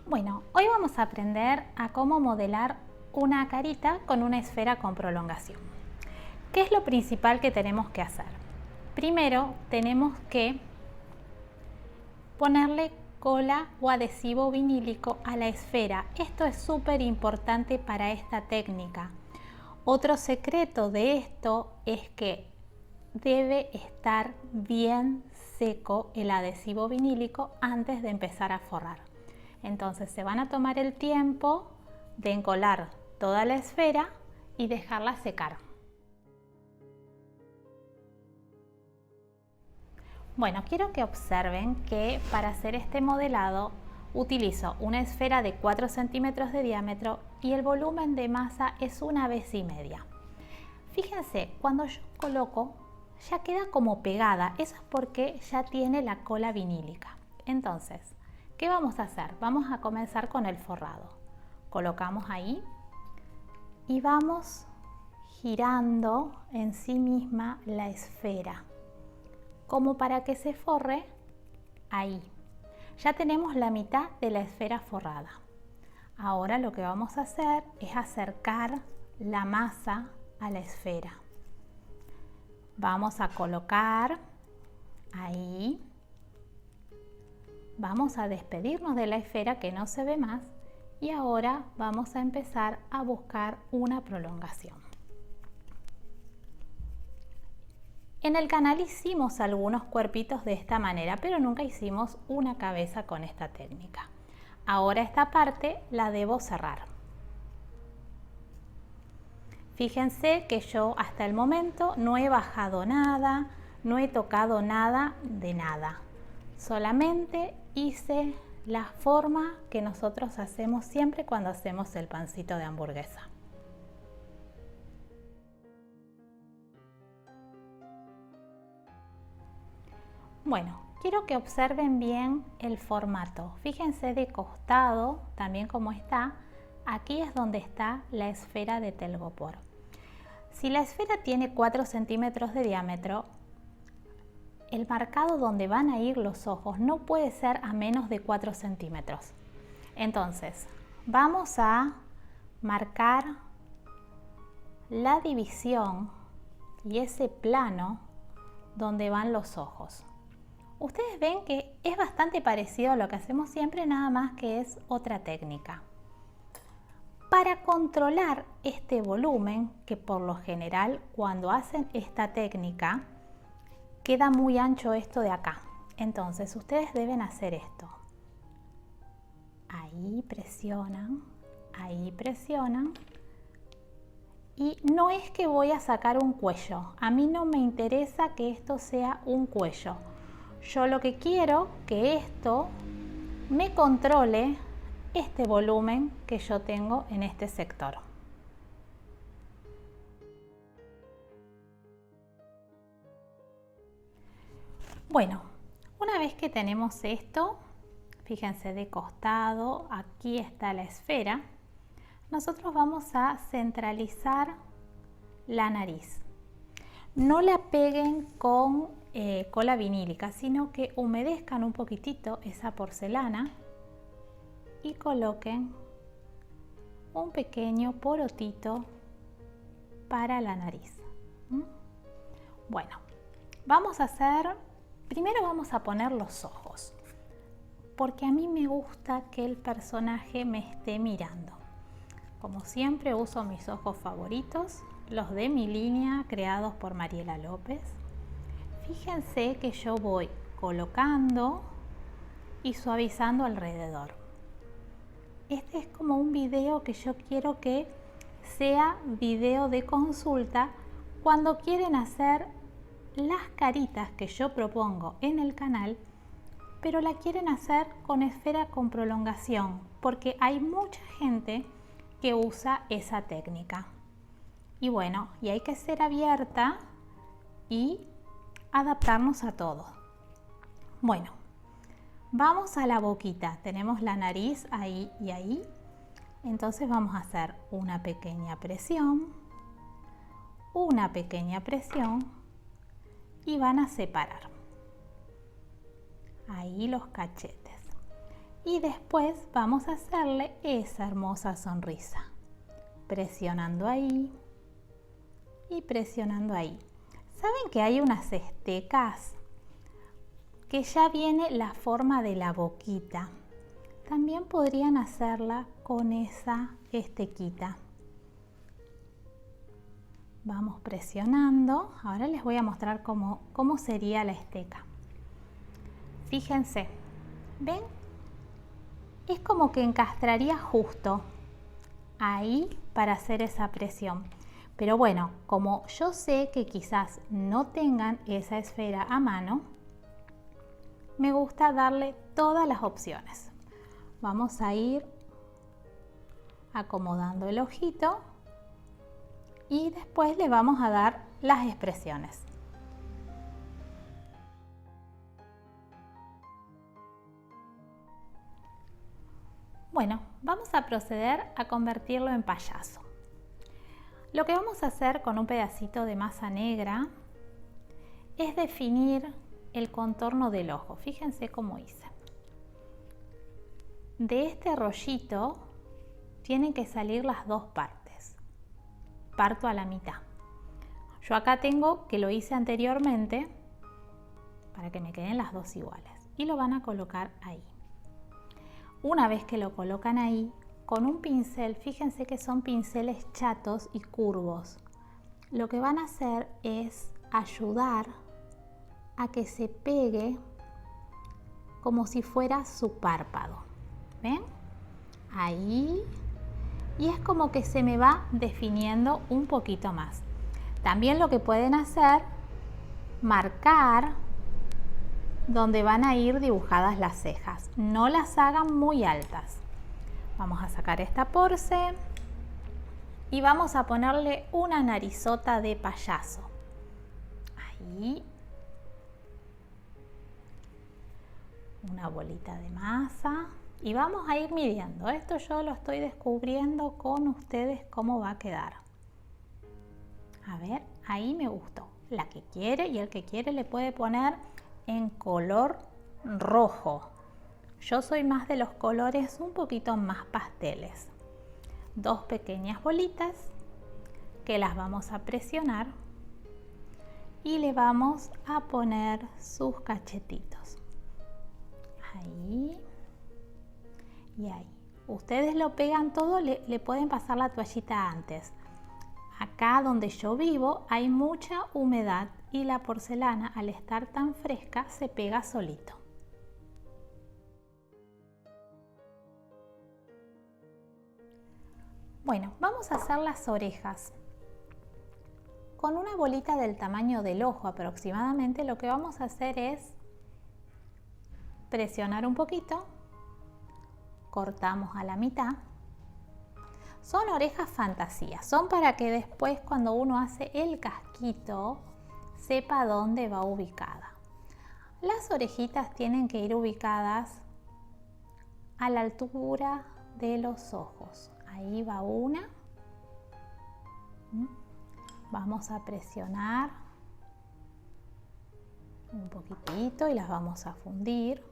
Bueno, hoy vamos a aprender a cómo modelar una carita con una esfera con prolongación. ¿Qué es lo principal que tenemos que hacer? Primero tenemos que ponerle cola o adhesivo vinílico a la esfera. Esto es súper importante para esta técnica. Otro secreto de esto es que debe estar bien seco el adhesivo vinílico antes de empezar a forrar. Entonces se van a tomar el tiempo de encolar toda la esfera y dejarla secar. Bueno, quiero que observen que para hacer este modelado utilizo una esfera de 4 centímetros de diámetro y el volumen de masa es 1,5 veces. Fíjense, cuando yo coloco ya queda como pegada, eso es porque ya tiene la cola vinílica. Entonces, ¿qué vamos a hacer? Vamos a comenzar con el forrado. Colocamos ahí y vamos girando en sí misma la esfera, como para que se forre ahí. Ya tenemos la mitad de la esfera forrada. Ahora lo que vamos a hacer es acercar la masa a la esfera. Vamos a colocar ahí. Vamos a despedirnos de la esfera que no se ve más y ahora vamos a empezar a buscar una prolongación. En el canal hicimos algunos cuerpitos de esta manera, pero nunca hicimos una cabeza con esta técnica. Ahora esta parte la debo cerrar. Fíjense que yo hasta el momento no he bajado nada, no he tocado nada de nada. Solamente hice la forma que nosotros hacemos siempre cuando hacemos el pancito de hamburguesa. Bueno, quiero que observen bien el formato. Fíjense de costado, también como está. Aquí es donde está la esfera de telgopor. Si la esfera tiene 4 centímetros de diámetro, el marcado donde van a ir los ojos no puede ser a menos de 4 centímetros. Entonces, vamos a marcar la división y ese plano donde van los ojos. Ustedes ven que es bastante parecido a lo que hacemos siempre, nada más que es otra técnica. Para controlar este volumen, que por lo general cuando hacen esta técnica queda muy ancho esto de acá, entonces ustedes deben hacer esto. Ahí presionan y no es que voy a sacar un cuello, a mí no me interesa que esto sea un cuello. Yo lo que quiero que esto me controle este volumen que yo tengo en este sector. Bueno, una vez que tenemos esto, fíjense de costado, aquí está la esfera, nosotros vamos a centralizar la nariz. No la peguen con cola vinílica, sino que humedezcan un poquitito esa porcelana y coloquen un pequeño porotito para la nariz. Bueno, primero vamos a poner los ojos, porque a mí me gusta que el personaje me esté mirando. Como siempre uso mis ojos favoritos, los de mi línea creados por Mariela López. Fíjense que yo voy colocando y suavizando alrededor. Este es como un video que yo quiero que sea video de consulta cuando quieren hacer las caritas que yo propongo en el canal, pero la quieren hacer con esfera con prolongación, porque hay mucha gente que usa esa técnica. Y bueno, y hay que ser abierta y adaptarnos a todo. Bueno, vamos a la boquita. Tenemos la nariz ahí y ahí. Entonces vamos a hacer una pequeña presión y van a separar ahí los cachetes. Y después vamos a hacerle esa hermosa sonrisa, presionando ahí y presionando ahí. ¿Saben que hay unas estecas que ya viene la forma de la boquita? También podrían hacerla con esa estequita. Vamos presionando. Ahora les voy a mostrar cómo sería la esteca. Fíjense, ¿ven? Es como que encastraría justo ahí para hacer esa presión. Pero bueno, como yo sé que quizás no tengan esa esfera a mano, me gusta darle todas las opciones. Vamos a ir acomodando el ojito y después le vamos a dar las expresiones. Bueno, vamos a proceder a convertirlo en payaso. Lo que vamos a hacer con un pedacito de masa negra es definir el contorno del ojo. Fíjense cómo hice. De este rollito tienen que salir las dos partes. Parto a la mitad. Yo acá tengo que lo hice anteriormente para que me queden las dos iguales. Y lo van a colocar ahí. Una vez que lo colocan ahí, con un pincel, fíjense que son pinceles chatos y curvos. Lo que van a hacer es ayudar a que se pegue como si fuera su párpado. ¿Ven? Ahí. Y es como que se me va definiendo un poquito más. También lo que pueden hacer, marcar donde van a ir dibujadas las cejas. No las hagan muy altas. Vamos a sacar esta porce y vamos a ponerle una narizota de payaso. Ahí. Una bolita de masa. Y vamos a ir midiendo. Esto yo lo estoy descubriendo con ustedes cómo va a quedar. A ver, ahí me gustó. La que quiere y el que quiere le puede poner en color rojo. Yo soy más de los colores un poquito más pasteles. Dos pequeñas bolitas que las vamos a presionar y le vamos a poner sus cachetitos. Ahí y ahí. Ustedes lo pegan todo, le pueden pasar la toallita antes. Acá donde yo vivo hay mucha humedad y la porcelana, al estar tan fresca, se pega solito. Bueno, vamos a hacer las orejas. Con una bolita del tamaño del ojo aproximadamente, lo que vamos a hacer es presionar un poquito, cortamos a la mitad. Son orejas fantasía, son para que después cuando uno hace el casquito sepa dónde va ubicada. Las orejitas tienen que ir ubicadas a la altura de los ojos. Ahí va una. Vamos a presionar un poquitito y las vamos a fundir.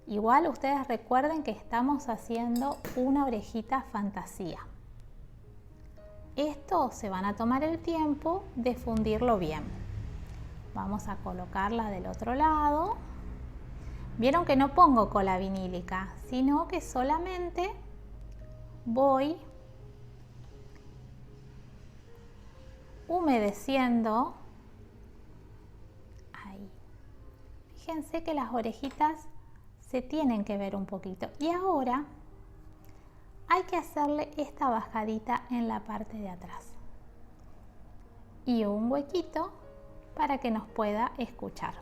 Igual ustedes recuerden que estamos haciendo una orejita fantasía. Esto se van a tomar el tiempo de fundirlo bien. Vamos a colocarla del otro lado. Vieron que no pongo cola vinílica, sino que solamente voy humedeciendo. Ahí. Fíjense que las orejitas se tienen que ver un poquito. Y ahora hay que hacerle esta bajadita en la parte de atrás. Y un huequito para que nos pueda escuchar.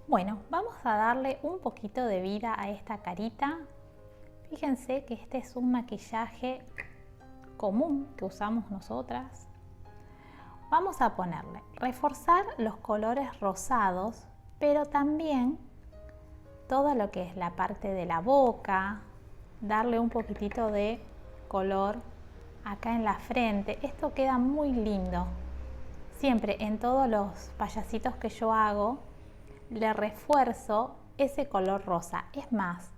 Bueno, vamos a darle un poquito de vida a esta carita. Fíjense que este es un maquillaje común que usamos nosotras. Vamos a ponerle, reforzar los colores rosados, pero también todo lo que es la parte de la boca, darle un poquitito de color acá en la frente. Esto queda muy lindo siempre en todos los payasitos que yo hago, le refuerzo ese color rosa. Es más,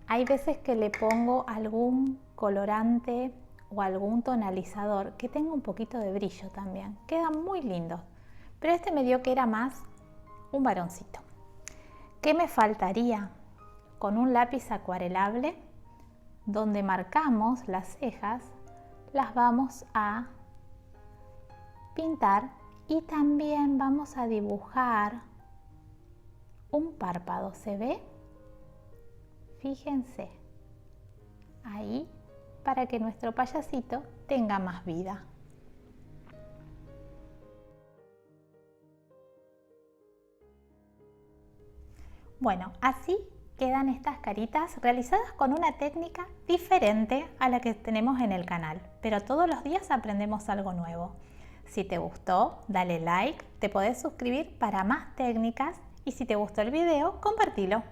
hay veces que le pongo algún colorante o algún tonalizador que tenga un poquito de brillo también. Quedan muy lindos. Pero este me dio que era más un varoncito. ¿Qué me faltaría? Con un lápiz acuarelable, donde marcamos las cejas, las vamos a pintar y también vamos a dibujar un párpado. ¿Se ve? Fíjense, ahí, para que nuestro payasito tenga más vida. Bueno, así quedan estas caritas realizadas con una técnica diferente a la que tenemos en el canal, pero todos los días aprendemos algo nuevo. Si te gustó, dale like, te podés suscribir para más técnicas y si te gustó el video, compartilo.